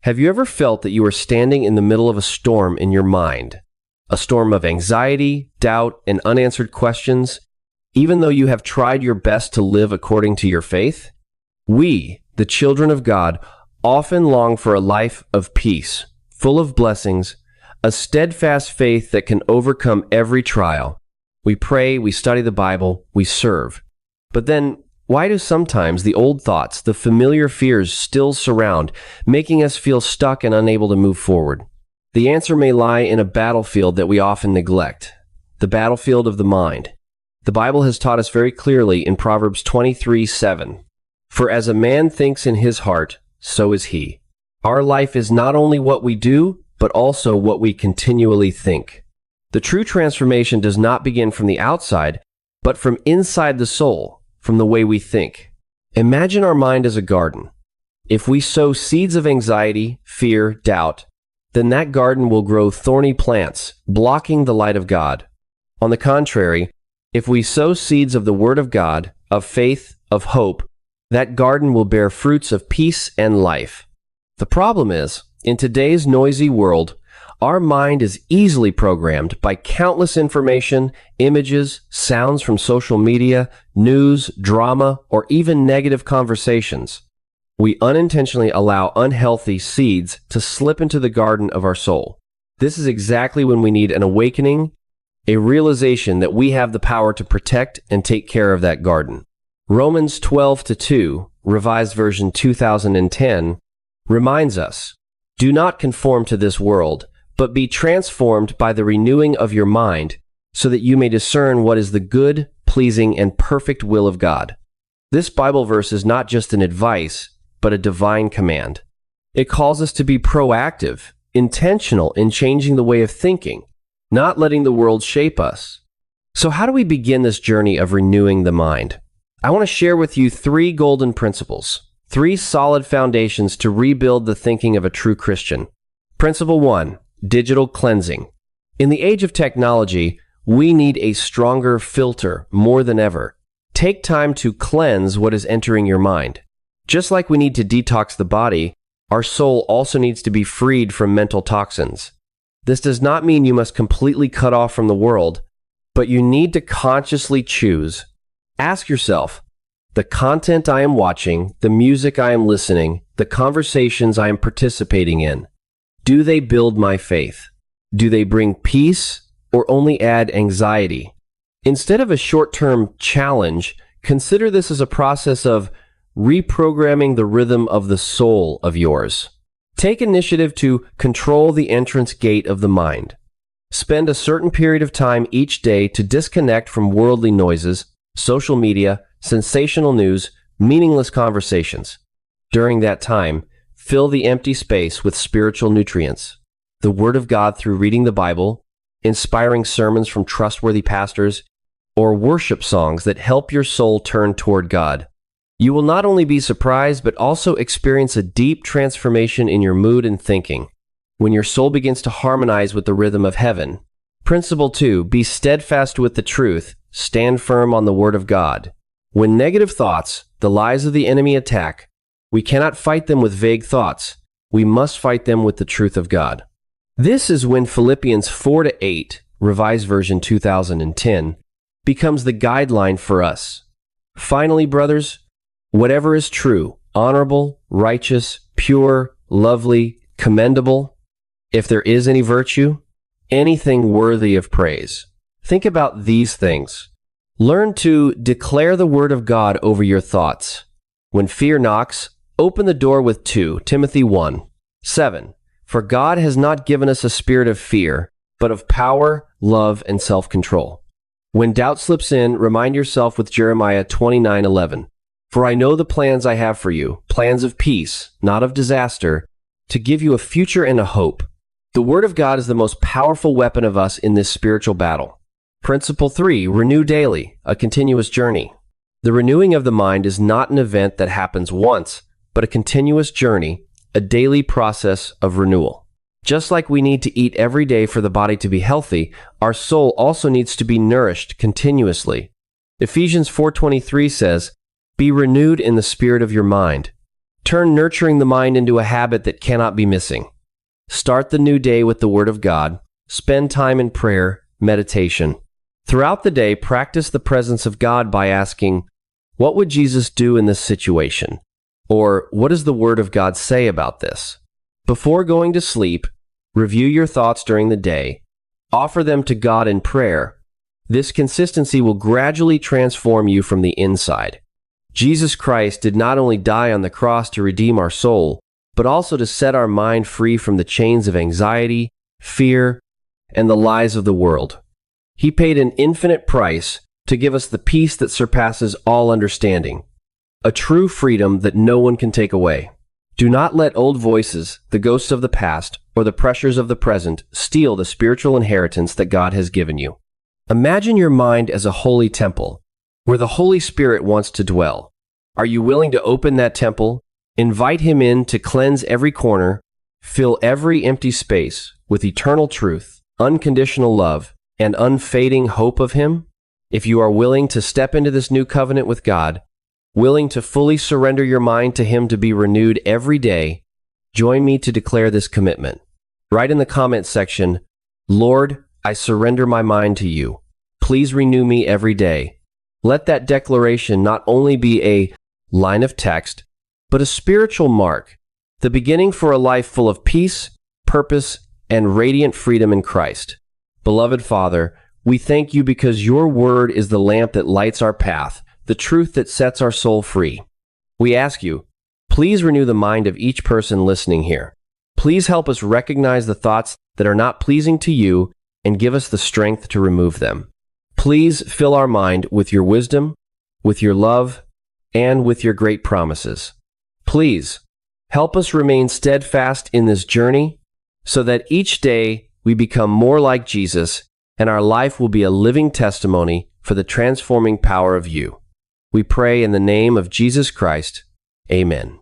Have you ever felt that you are standing in the middle of a storm in your mind? A storm of anxiety, doubt, and unanswered questions, even though you have tried your best to live according to your faith? We, the children of God, often long for a life of peace, full of blessings, a steadfast faith that can overcome every trial. We pray, we study the Bible, we serve. But then, why do sometimes the old thoughts, the familiar fears still surround, making us feel stuck and unable to move forward? The answer may lie in a battlefield that we often neglect, the battlefield of the mind. The Bible has taught us very clearly in Proverbs 23:7, "For as a man thinks in his heart, so is he." Our life is not only what we do, but also what we continually think. The true transformation does not begin from the outside, but from inside the soul, from the way we think. Imagine our mind as a garden. If we sow seeds of anxiety, fear, doubt, then that garden will grow thorny plants, blocking the light of God. On the contrary, if we sow seeds of the Word of God, of faith, of hope, that garden will bear fruits of peace and life. The problem is, in today's noisy world, our mind is easily programmed by countless information, images, sounds from social media, news, drama, or even negative conversations. We unintentionally allow unhealthy seeds to slip into the garden of our soul. This is exactly when we need an awakening, a realization that we have the power to protect and take care of that garden. Romans 12:2, Revised Version 2010, reminds us, "Do not conform to this world, but be transformed by the renewing of your mind, so that you may discern what is the good, pleasing, and perfect will of God." This Bible verse is not just an advice, but a divine command. It calls us to be proactive, intentional in changing the way of thinking, not letting the world shape us. So how do we begin this journey of renewing the mind? I want to share with you 3 golden principles, 3 solid foundations to rebuild the thinking of a true Christian. Principle 1. Digital cleansing. In the age of technology, we need a stronger filter more than ever. Take time to cleanse what is entering your mind. Just like we need to detox the body, our soul also needs to be freed from mental toxins. This does not mean you must completely cut off from the world, but you need to consciously choose. Ask yourself, the content I am watching, the music I am listening, the conversations I am participating in, do they build my faith? Do they bring peace or only add anxiety? Instead of a short-term challenge, consider this as a process of reprogramming the rhythm of the soul of yours. Take initiative to control the entrance gate of the mind. Spend a certain period of time each day to disconnect from worldly noises, social media, sensational news, meaningless conversations. During that time, fill the empty space with spiritual nutrients, the Word of God through reading the Bible, inspiring sermons from trustworthy pastors, or worship songs that help your soul turn toward God. You will not only be surprised, but also experience a deep transformation in your mood and thinking when your soul begins to harmonize with the rhythm of heaven. Principle 2. Be steadfast with the truth. Stand firm on the Word of God. When negative thoughts, the lies of the enemy attack, we cannot fight them with vague thoughts. We must fight them with the truth of God. This is when Philippians 4-8, Revised Version 2010, becomes the guideline for us. Finally, brothers, whatever is true, honorable, righteous, pure, lovely, commendable, if there is any virtue, anything worthy of praise, think about these things. Learn to declare the Word of God over your thoughts. When fear knocks, open the door with 2 Timothy 1:7. For God has not given us a spirit of fear, but of power, love, and self-control. When doubt slips in, remind yourself with Jeremiah 29:11. For I know the plans I have for you, plans of peace, not of disaster, to give you a future and a hope. The Word of God is the most powerful weapon of us in this spiritual battle. Principle 3. Renew daily, a continuous journey. The renewing of the mind is not an event that happens once, but a continuous journey, a daily process of renewal. Just like we need to eat every day for the body to be healthy, our soul also needs to be nourished continuously. Ephesians 4:23 says, "Be renewed in the spirit of your mind." Turn nurturing the mind into a habit that cannot be missing. Start the new day with the Word of God. Spend time in prayer, meditation. Throughout the day, practice the presence of God by asking, "What would Jesus do in this situation?" Or, "What does the Word of God say about this?" Before going to sleep, review your thoughts during the day. Offer them to God in prayer. This consistency will gradually transform you from the inside. Jesus Christ did not only die on the cross to redeem our soul, but also to set our mind free from the chains of anxiety, fear, and the lies of the world. He paid an infinite price to give us the peace that surpasses all understanding, a true freedom that no one can take away. Do not let old voices, the ghosts of the past, or the pressures of the present steal the spiritual inheritance that God has given you. Imagine your mind as a holy temple, where the Holy Spirit wants to dwell. Are you willing to open that temple, invite Him in to cleanse every corner, fill every empty space with eternal truth, unconditional love, and unfading hope of Him? If you are willing to step into this new covenant with God, willing to fully surrender your mind to Him to be renewed every day, join me to declare this commitment. Write in the comments section, "Lord, I surrender my mind to you. Please renew me every day." Let that declaration not only be a line of text, but a spiritual mark, the beginning for a life full of peace, purpose, and radiant freedom in Christ. Beloved Father, we thank you because your word is the lamp that lights our path, the truth that sets our soul free. We ask you, please renew the mind of each person listening here. Please help us recognize the thoughts that are not pleasing to you and give us the strength to remove them. Please fill our mind with your wisdom, with your love, and with your great promises. Please help us remain steadfast in this journey so that each day we become more like Jesus and our life will be a living testimony for the transforming power of you. We pray in the name of Jesus Christ. Amen.